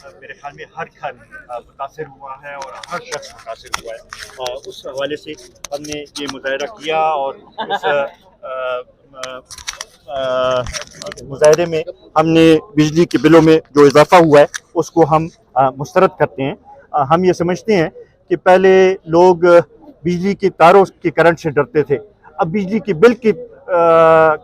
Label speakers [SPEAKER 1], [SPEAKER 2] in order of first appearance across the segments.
[SPEAKER 1] میرے خیال میں ہر گھر متاثر ہوا ہے اور ہر شخص متاثر ہوا ہے. اس حوالے سے ہم نے یہ مظاہرہ کیا اور اس مظاہرے میں ہم نے بجلی کے بلوں میں جو اضافہ ہوا ہے اس کو ہم مسترد کرتے ہیں. ہم یہ سمجھتے ہیں کہ پہلے لوگ بجلی کے تاروں کے کرنٹ سے ڈرتے تھے، اب بجلی کے بل کے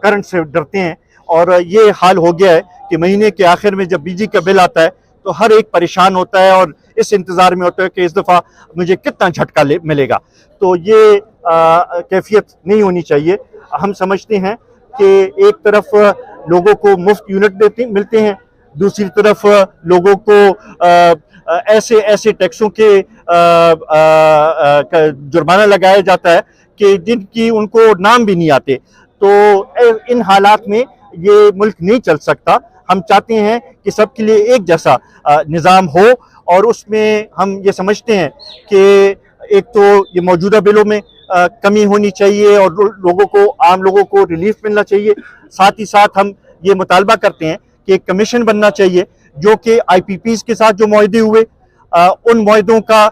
[SPEAKER 1] کرنٹ سے ڈرتے ہیں، اور یہ حال ہو گیا ہے کہ مہینے کے آخر میں جب بجلی کا بل آتا ہے تو ہر ایک پریشان ہوتا ہے اور اس انتظار میں ہوتا ہے کہ اس دفعہ مجھے کتنا جھٹکا ملے گا. تو یہ کیفیت نہیں ہونی چاہیے. ہم سمجھتے ہیں کہ ایک طرف لوگوں کو مفت یونٹ ملتے ہیں، دوسری طرف لوگوں کو ایسے ٹیکسوں کے جرمانہ لگایا جاتا ہے کہ جن کی ان کو نام بھی نہیں آتے. تو ان حالات میں یہ ملک نہیں چل سکتا. ہم چاہتے ہیں کہ سب کے لیے ایک جیسا نظام ہو، اور اس میں ہم یہ سمجھتے ہیں کہ ایک تو یہ موجودہ بلوں میں کمی ہونی چاہیے اور عام لوگوں کو ریلیف ملنا چاہیے. ساتھ ہی ساتھ ہم یہ مطالبہ کرتے ہیں کہ ایک کمیشن بننا چاہیے جو کہ آئی پی پیز کے ساتھ جو معاہدے ہوئے ان معاہدوں کا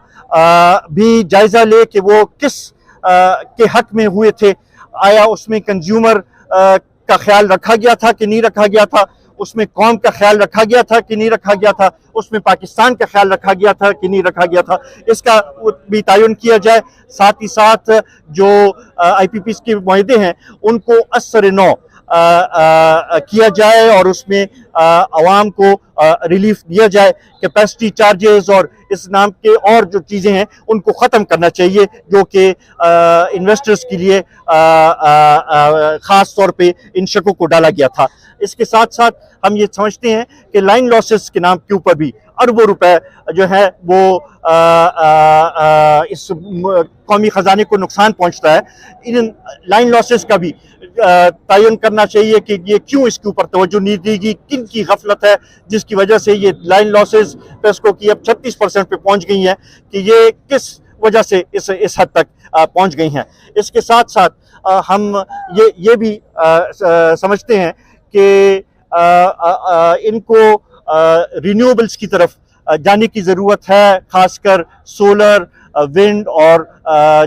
[SPEAKER 1] بھی جائزہ لے کہ وہ کس کے حق میں ہوئے تھے. آیا اس میں کنزیومر کا خیال رکھا گیا تھا کہ نہیں رکھا گیا تھا، اس میں قوم کا خیال رکھا گیا تھا کہ نہیں رکھا گیا تھا، اس میں پاکستان کا خیال رکھا گیا تھا کہ نہیں رکھا گیا تھا، اس کا بھی تعین کیا جائے. ساتھ ہی ساتھ جو آئی پی پیز کے معاہدے ہیں ان کو اثر نو کیا جائے اور اس میں عوام کو ریلیف دیا جائے. کیپیسٹی چارجز اور اس نام کے اور جو چیزیں ہیں ان کو ختم کرنا چاہیے جو کہ انویسٹرز کے لیے خاص طور پہ ان شکوں کو ڈالا گیا تھا. اس کے ساتھ ساتھ ہم یہ سمجھتے ہیں کہ لائن لاسز کے نام کے اوپر بھی اربوں روپے جو ہے وہ اس قومی خزانے کو نقصان پہنچتا ہے. ان لائن لاسز کا بھی تعین کرنا چاہیے کہ یہ کیوں اس کے اوپر توجہ نہیں دی گئی، کن کی غفلت ہے جس کی وجہ سے یہ لائن لاسز پیسکو کی اب 36% پہ پہنچ گئی ہیں، کہ یہ کس وجہ سے اس حد تک پہنچ گئی ہیں. اس کے ساتھ ساتھ ہم یہ بھی سمجھتے ہیں کہ ان کو رینیوبلز کی طرف جانے کی ضرورت ہے، خاص کر سولر، ونڈ اور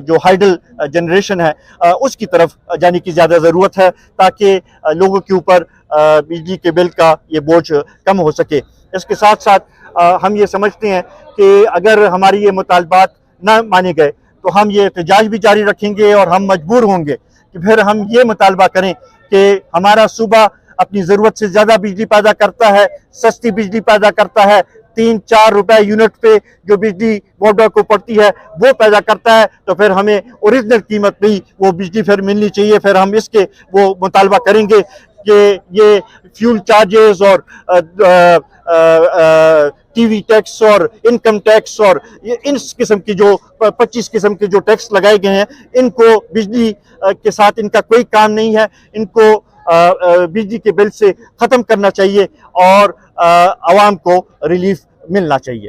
[SPEAKER 1] جو ہائیڈل جنریشن ہے اس کی طرف جانے کی زیادہ ضرورت ہے تاکہ لوگوں کے اوپر بجلی کے بل کا یہ بوجھ کم ہو سکے. اس کے ساتھ ساتھ ہم یہ سمجھتے ہیں کہ اگر ہماری یہ مطالبات نہ مانے گئے تو ہم یہ احتجاج بھی جاری رکھیں گے اور ہم مجبور ہوں گے کہ پھر ہم یہ مطالبہ کریں کہ ہمارا صوبہ اپنی ضرورت سے زیادہ بجلی پیدا کرتا ہے، سستی بجلی پیدا کرتا ہے، 3-4 روپے یونٹ پہ جو بجلی بورڈ کو پڑتی ہے وہ پیدا کرتا ہے، تو پھر ہمیں اوریجنل قیمت پہ ہی وہ بجلی پھر ملنی چاہیے. پھر ہم اس کے وہ مطالبہ کریں گے کہ یہ فیول چارجز اور ٹی وی ٹیکس اور انکم ٹیکس اور ان قسم کی جو 25 قسم کے جو ٹیکس لگائے گئے ہیں ان کو بجلی کے ساتھ ان کا کوئی کام نہیں ہے، ان کو بجلی کے بل سے ختم کرنا چاہیے اور عوام کو ریلیف ملنا چاہیے.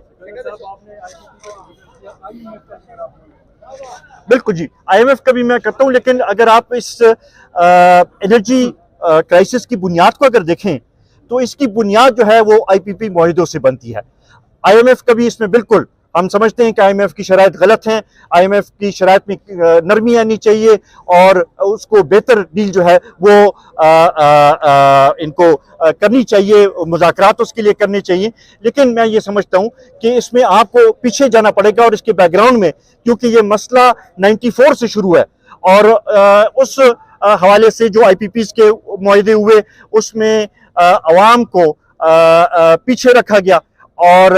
[SPEAKER 1] بالکل جی، آئی ایم ایف کا بھی میں کرتا ہوں، لیکن اگر آپ اس انرجی کرائسس کی بنیاد کو اگر دیکھیں تو اس کی بنیاد جو ہے وہ آئی پی پی معاہدوں سے بنتی ہے. آئی ایم ایف کا بھی اس میں بالکل ہم سمجھتے ہیں کہ آئی ایم ایف کی شرائط غلط ہیں، آئی ایم ایف کی شرائط میں نرمی آنی چاہیے اور اس کو بہتر ڈیل جو ہے وہ ان کو کرنی چاہیے، مذاکرات اس کے لیے کرنے چاہیے. لیکن میں یہ سمجھتا ہوں کہ اس میں آپ کو پیچھے جانا پڑے گا اور اس کے بیک گراؤنڈ میں، کیونکہ یہ مسئلہ 94 سے شروع ہے اور اس حوالے سے جو آئی پی پیز کے معاہدے ہوئے اس میں عوام کو پیچھے رکھا گیا اور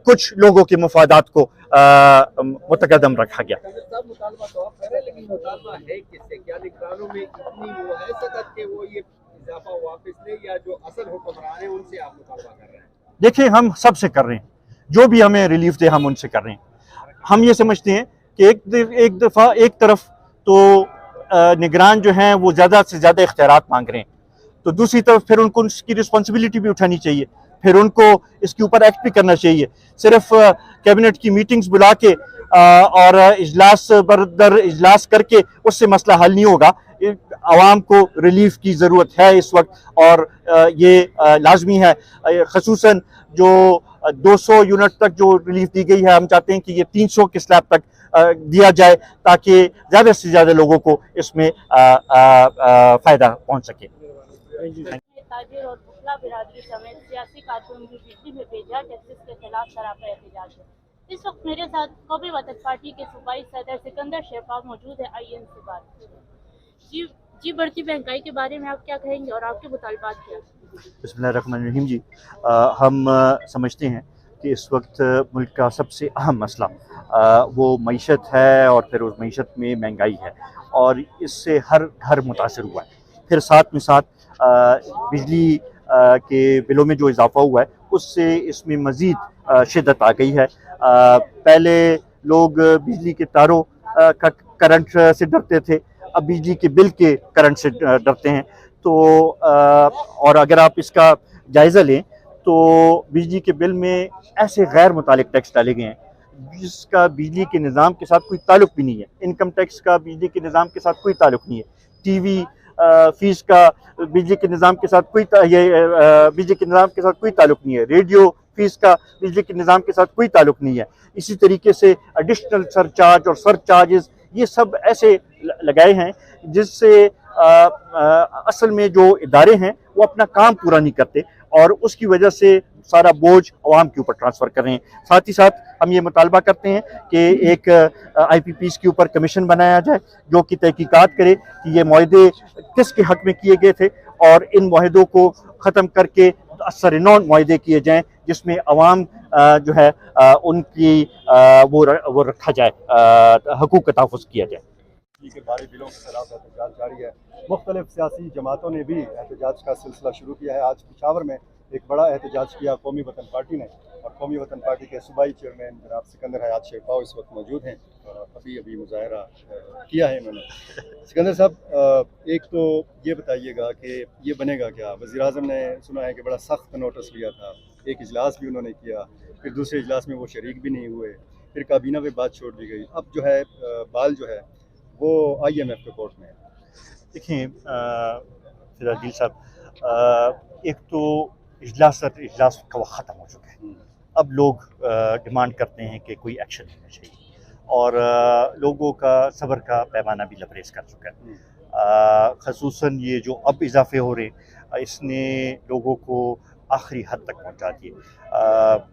[SPEAKER 1] کچھ لوگوں کے مفادات کو متقدم رکھا گیا. دیکھیں ہم سب سے کر رہے ہیں، جو بھی ہمیں ریلیف دے ہم ان سے کر رہے ہیں. ہم یہ سمجھتے ہیں کہ ایک طرف تو نگران جو ہیں وہ زیادہ سے زیادہ اختیارات مانگ رہے ہیں، تو دوسری طرف پھر ان کو اس کی رسپانسبلٹی بھی اٹھانی چاہیے، پھر ان کو اس کے اوپر ایکٹ بھی کرنا چاہیے. صرف کیبنٹ کی میٹنگز بلا کے اور اجلاس بردر اجلاس کر کے اس سے مسئلہ حل نہیں ہوگا. عوام کو ریلیف کی ضرورت ہے اس وقت اور یہ لازمی ہے، خصوصاً جو 200 यूनिट तक जो रिलीफ दी गई है, हम चाहते हैं कि ये 300 के स्लैब तक दिया जाए ताकि ज़्यादा से ज़्यादा लोगों को इसमें फ़ायदा पहुंच सके।
[SPEAKER 2] ताजिर और बुखला बिरादरी समेत सियासी कारकुन की बिजली में बेजा टैक्सेस के खिलाफ सरापा एहतजाज है। इस वक्त मेरे साथ कौमी वतन पार्टी के सूबाई सदर सिकंदर शेरपा मौजूद है। आइए इनसे बात करें। जी बढ़ती महंगाई के बारे में आप क्या कहेंगे और आपके मुतालबात क्या?
[SPEAKER 1] बिस्मिल्लाहिर्रहमानिर्रहीम जी, हम समझते हैं कि इस वक्त मुल्क का सबसे अहम मसला वो मईशत है और फिर उस मईशत में महंगाई है और इससे हर घर मुतासर हुआ है। फिर साथ में साथ बिजली के बिलों में जो इजाफा हुआ है उससे इसमें मज़ीद शिद्दत आ गई है। पहले लोग बिजली के तारों का करंट से डरते थे, अब बिजली के बिल के करंट से डरते हैं। तो और अगर आप इसका जायज़ा लें तो बिजली के बिल में ऐसे गैर मुतालिक टैक्स डाले गए हैं जिसका बिजली के निज़ाम के साथ कोई ताल्लुक भी नहीं है। इनकम टैक्स का बिजली के निज़ाम के साथ कोई ताल्लुक नहीं है। टीवी फीस का बिजली के निज़ाम के साथ बिजली के निज़ाम के साथ कोई ताल्लुक नहीं है। रेडियो फीस का बिजली के निज़ाम के साथ कोई ताल्लुक नहीं है। इसी तरीके से एडिशनल सरचार्ज और सरचार्जेस ये सब ऐसे लगाए हैं जिससे असल में जो इदारे हैं वो अपना काम पूरा नहीं करते और उसकी वजह से सारा बोझ अवाम के ऊपर ट्रांसफ़र कर रहे हैं। साथ ही साथ हम ये मुतालबा करते हैं कि एक IPPs के ऊपर कमीशन बनाया जाए जो कि तहकीकात करे कि ये मुआहदे किसके हक़ में किए गए थे और इन मुआहदों को ख़त्म करके असर-ए-नौ मुआहदे किए जाएँ जिसमें अवाम जो है उनकी वो रखा जाए, हकूक़ का तहफ़्फ़ुज़ किया जाए।
[SPEAKER 3] के भारी बिलों के खिलाफ एहतजाज जारी है। मुख्तलिफ सियासी जमातों ने भी एहतजाज का सिलसिला शुरू किया है। आज पेशावर में एक बड़ा एहतजाज किया कौमी वतन पार्टी ने और कौमी वतन पार्टी के सूबाई चेयरमैन जनाब सिकंदर हयात शेरपाव इस वक्त मौजूद हैं और अभी मुजाहरा किया है इन्होंने। सिकंदर साहब, एक तो ये बताइएगा कि ये बनेगा क्या? वज़ीर-ए-आज़म ने सुना है कि बड़ा सख्त नोटिस लिया था, एक इजलास भी उन्होंने किया, फिर दूसरे इजलास में वो शरीक भी नहीं हुए, फिर काबीना पे बात छोड़ दी गई। अब जो है बाल जो है वो IMF के कोर्ट में है।
[SPEAKER 1] देखिए फिराजील साहब, एक तो इजलास का वक्त ख़त्म हो चुका है। अब लोग डिमांड करते हैं कि कोई एक्शन होना चाहिए और लोगों का सब्र का पैमाना भी लबरेज कर चुका है। ख़ुसूसन ये जो अब इजाफे हो रहे इसने लोगों को आखिरी हद तक पहुंचा दिए।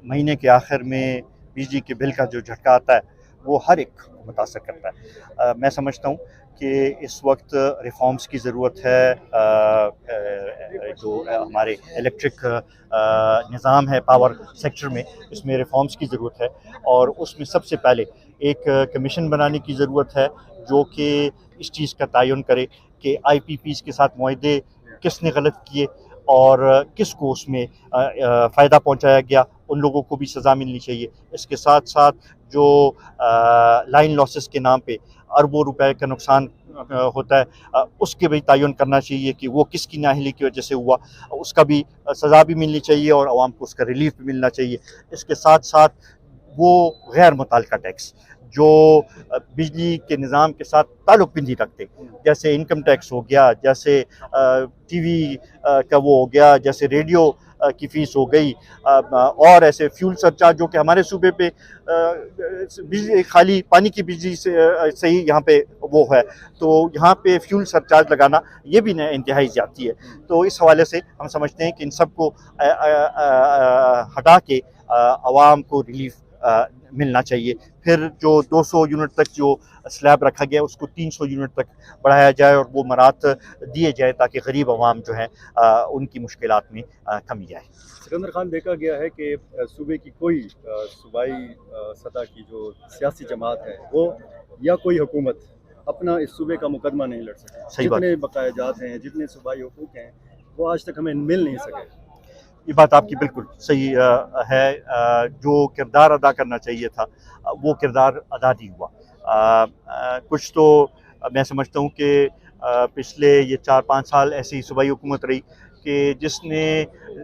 [SPEAKER 1] महीने के आखिर में बिजली के बिल का जो झटका आता है वो हर एक को मुतासर करता है। मैं समझता हूँ कि इस वक्त रिफॉर्म्स की ज़रूरत है। जो हमारे इलेक्ट्रिक निज़ाम है पावर सेक्टर में, इसमें रिफॉर्म्स की ज़रूरत है और उसमें सबसे पहले एक कमीशन बनाने की ज़रूरत है जो कि इस चीज़ का तयन करे कि IPPs के साथ मुआहदे किसने गलत किए और किसको उसमें फ़ायदा पहुंचाया गया, उन लोगों को भी सज़ा मिलनी चाहिए। इसके साथ साथ जो लाइन लॉसेस के नाम पे अरबों रुपए का नुकसान होता है उसके भी तयन करना चाहिए कि वो किसकी नाअहली की वजह से हुआ, उसका भी सज़ा भी मिलनी चाहिए और आवाम को उसका रिलीफ भी मिलना चाहिए। इसके साथ साथ वो गैर मुताल्लिका टैक्स जो बिजली के निज़ाम के साथ ताल्लुक़ भी नहीं रखते, जैसे इनकम टैक्स हो गया, जैसे TV का वो हो गया, जैसे रेडियो की फ़ीस हो गई और ऐसे फ्यूल सरचार्ज जो कि हमारे सूबे पे बिजली खाली पानी की बिजली से ही यहाँ पे वो है, तो यहाँ पे फ्यूल सरचार्ज लगाना ये भी इंतहाई ज़्यादती है। तो इस हवाले से हम समझते हैं कि इन सब को हटा के आवाम को रिलीफ मिलना चाहिए। फिर जो 200 यूनिट तक जो स्लैब रखा गया उसको 300 यूनिट तक बढ़ाया जाए और वो मराहत दिए जाए ताकि गरीब आवाम जो है उनकी मुश्किलात में कमी आए।
[SPEAKER 3] सिकंदर खान, देखा गया है कि सूबे की कोई सूबाई सतह की जो सियासी जमात है वो या कोई हुकूमत अपना इस सूबे का मुकदमा नहीं लड़ सके। जितने बकायाजात हैं, जितने सूबाई हुकूक हैं वो आज तक हमें मिल नहीं सके।
[SPEAKER 1] ये बात आपकी बिल्कुल सही है। जो किरदार अदा करना चाहिए था वो किरदार अदा नहीं हुआ। कुछ तो मैं समझता हूँ कि पिछले ये 4-5 साल ऐसी सूबाई हुकूमत रही कि जिसने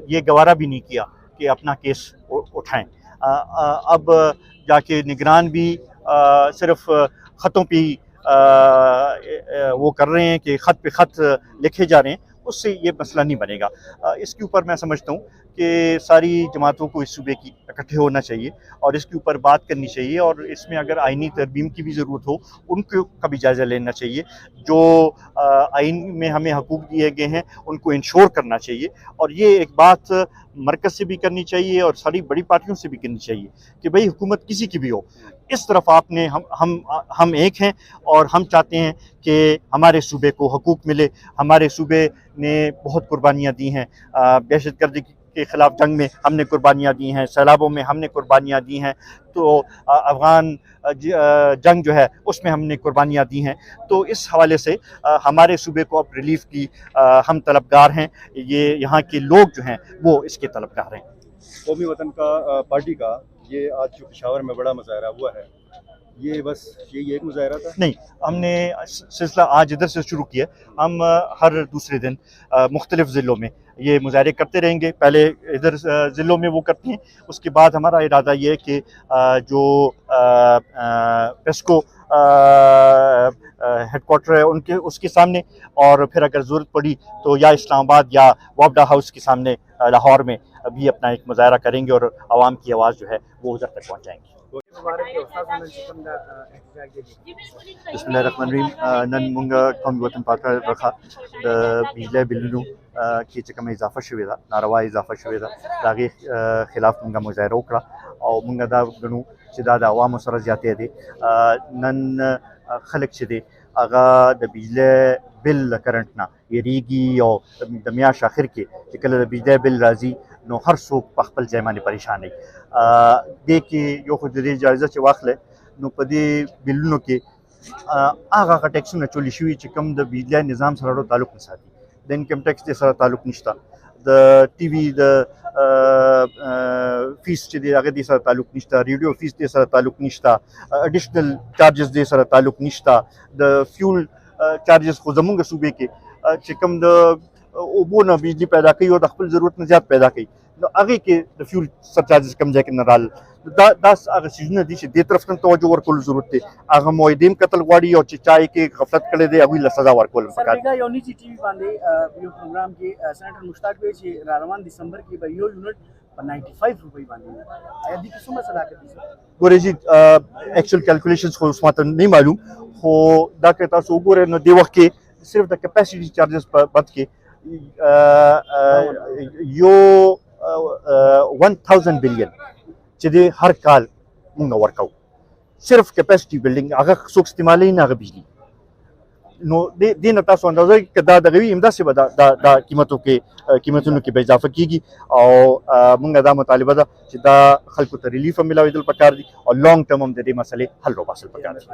[SPEAKER 1] ये गवारा भी नहीं किया कि अपना केस उठाएं। अब जाके निगरान भी सिर्फ ख़तों पे वो कर रहे हैं कि ख़त पे ख़त लिखे जा रहे हैं, उससे ये मसला नहीं बनेगा। इसके ऊपर मैं समझता हूँ कि सारी जमातों को इस सूबे की इकट्ठे होना चाहिए और इसके ऊपर बात करनी चाहिए, और इसमें अगर आइनी तरमीम की भी ज़रूरत हो उनको का भी जायज़ा लेना चाहिए। जो आइन में हमें हकूक़ दिए गए हैं उनको इंश्योर करना चाहिए, और ये एक बात मरकज़ से भी करनी चाहिए और सारी बड़ी पार्टियों से भी करनी चाहिए कि भाई हुकूमत किसी की भी हो, इस तरफ आपने हम एक हैं और हम चाहते हैं कि हमारे सूबे को हकूक़ मिले। हमारे सूबे ने बहुत कुर्बानियाँ दी हैं, दहशतगर्दी के ख़िलाफ़ जंग में हमने कुर्बानियाँ दी हैं, सैलाबों में हमने कुर्बानियाँ दी हैं, तो अफ़गान जंग जो है उसमें हमने कुर्बानियाँ दी हैं। तो इस हवाले से हमारे सूबे को अब रिलीफ़ की हम तलबगार हैं, ये यहाँ के लोग जो हैं वो इसके तलबगार हैं।
[SPEAKER 3] कौमी वतन का पार्टी का ये आज जो पेशावर में बड़ा मुजाहरा हुआ है, ये बस यही एक मुजाहरा था?
[SPEAKER 1] नहीं, हमने सिलसिला आज इधर से शुरू किया। हम हर दूसरे दिन मुख्तलिफ ज़िलों में ये मुजाहरे करते रहेंगे। पहले इधर ज़िलों में वो करते हैं, उसके बाद हमारा इरादा ये है कि जो पेस्को हेडक्वार्टर है उनके उसके सामने, और फिर अगर ज़रूरत पड़ी तो या इस्लामाबाद या वापडा हाउस के सामने लाहौर में भी अपना एक मुजाहरा करेंगे और आवाम की आवाज़ जो है वो उधर तक पहुँचाएँगे। बिस्मिल्लाहिर्रहमानिर्रहीम। नन मुंगा कौमी वतन पार्टी रखा बिजली बिलनु की चकम इजाफा शुवे दा नारवा इजाफा शुवे दा दागे खिलाफ मुंगा मुजाहरा उकड़ा और मुंगा दा गनु چې دا د عوامو سره زیاتې دي نن خلک چې دي هغه د بجلی بل کرنټ نه یریږي او د میاشت اخر کې چې کله د بجلی بل راځي نو هر څوک په خپل ځای باندې پریشان دی. دې کې یو خو د دې جایزه چې واخلې نو په دې بلونو کې هغه ټیکسونه چولې شوي چې کوم د بجلی نظام سره تعلق نه ساتي. د انکم ټیکس دې سره تعلق نشته، د ټي وي د فیس چې دی هغه دې سره تعلق نشته، ریډیو فیس دې سره تعلق نشته، اډیشنل چارجز دې سره تعلق نشته، د فیول چارجز خو زمونږ صوبې کې چې کوم د اوبو نه بجلی پیدا کوي او د خپل ضرورت نه زیات پیدا کوي نو هغې کې د فیول سر چارجز کم ځای کې نه رال دا هغه څیزونه دي چې دې طرف ته توجه ورکول ضرورت دی. هغه معاهدې هم کتل غواړي او چې چا یې کې غفلت کړی دی هغوی له سزا ورکول پکار دي.
[SPEAKER 4] یو نجی ټي وي باندې یو پروګرام کې سېنیټر مشتاق وی چې را روان دسمبر کې به یو یونټ په 95 روپۍ باندې آیا دې کې څومره صداقت دي؟
[SPEAKER 1] ګورې جي ایکچوئل کیلکولیشنز خو اوس ماته نه معلوم، خو دا که تاسو وګورئ نو دې وخت کې صرف د کیپیسټي چارجز په بد کې یو 1000 بلین چې دی هر کال مونږ ورکوو، صرف کیپیسټي بلډینګ هغه څوک استعمالوي نه هغه بجلي. نو دې نه تاسو اندازه که دا دغه وي همداسې به دا قیمتونو کې به اضافه کېږي او مونږ دا مطالبه ده چې دا خلکو ته ریلیف هم میلاوېدل پکار دي او لانګ ټرم هم د دې مسلې حل وباسل پکار دي.